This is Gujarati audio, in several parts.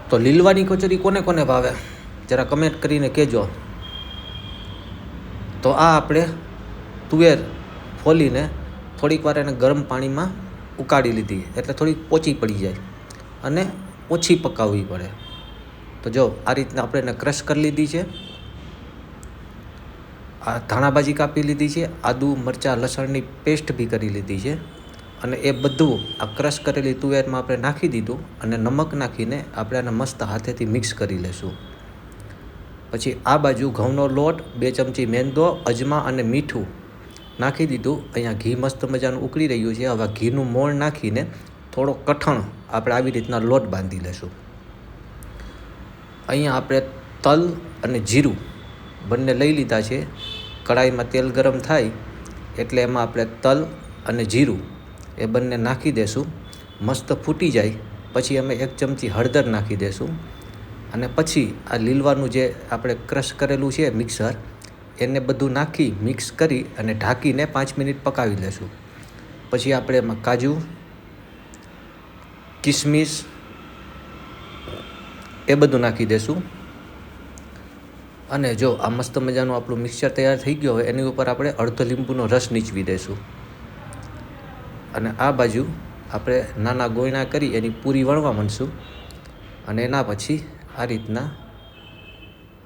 તો લીલવાની કચોરી કોને કોને ભાવે જરા કમેન્ટ કરીને કહેજો. તો આ આપણે તુવેર ફોલીને થોડીક વાર એને ગરમ પાણીમાં ઉકાળી લીધી, એટલે થોડીક પોચી પડી જાય અને ઓછી પકાવવી પડે. તો જો આ રીતના આપણે એને ક્રશ કરી લીધી છે. આ ધાણાભાજી કાપી લીધી છે, આદુ મરચાં લસણની પેસ્ટ બી કરી લીધી છે, અને એ બધું આ ક્રશ કરેલી તુવેરમાં આપણે નાખી દીધું અને નમક નાખીને આપણે આને મસ્ત હાથેથી મિક્સ કરી લઈશું. પછી આ બાજુ ઘઉંનો લોટ, 2 ચમચી મેંદો, અજમા અને મીઠું નાખી દીધું. અહીંયા ઘી મસ્ત મજાનું ઉકળી રહ્યું છે. હવે ઘીનું મોણ નાખીને થોડો કઠણ આપણે આવી રીતના લોટ બાંધી લઈશું. અહીંયા આપણે તલ અને જીરું બંને લઈ લીધા છે. કઢાઈમાં તેલ ગરમ થાય એટલે એમાં આપણે તલ અને જીરું એ બંને નાખી દઈશું. મસ્ત ફૂટી જાય પછી અમે 1 ચમચી હળદર નાખી દઈશું, અને પછી આ લીલવાનું જે આપણે ક્રશ કરેલું છે મિક્સર, એને બધું નાખી મિક્સ કરી અને ઢાંકીને 5 મિનિટ પકાવી લઈશું. પછી આપણે એમાં કાજુ, કિસમિસ એ બધું નાખી દઈશું. અને જો આ મસ્ત મજાનું આપણું મિક્સર તૈયાર થઈ ગયો હોય એની ઉપર આપણે અડધો લીંબુનો રસ નીચવી દઈશું. અને આ બાજુ આપણે નાના ગોયણા કરી એની પૂરી વણવા માંડશું, અને એના પછી આ રીતના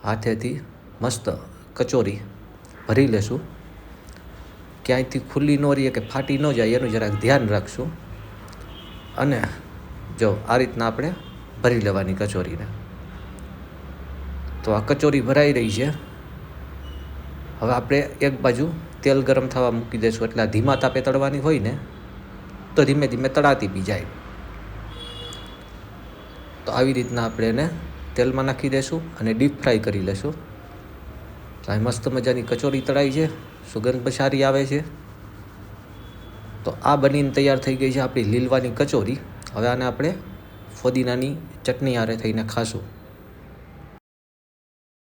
હાથેથી મસ્ત કચોરી ભરી લેશું. ક્યાંયથી ખુલ્લી ન રહીએ કે ફાટી ન જાય એનું જરાક ધ્યાન રાખશું. અને જો આ રીતના આપણે ભરી લેવાની કચોરીને. તો આ કચોરી ભરાઈ રહી છે. હવે આપણે એક બાજુ તેલ ગરમ થવા મૂકી દઈશું, એટલે આ ધીમા તાપે તળવાની હોય ને તો ધીમે ધીમે તળાતી બી જાય. તો આવી રીતના આપણે એને તેલમાં નાખી દઈશું અને ડીપ ફ્રાય કરી લઈશું. તો આ મસ્ત મજાની કચોરી તળાઈ છે, સુગંધ પણ સારી આવે છે. તો આ બનીને તૈયાર થઈ ગઈ છે આપણી લીલવાની કચોરી. હવે આને આપણે ફોદીનાની ચટણી હારે થઈને ખાશું.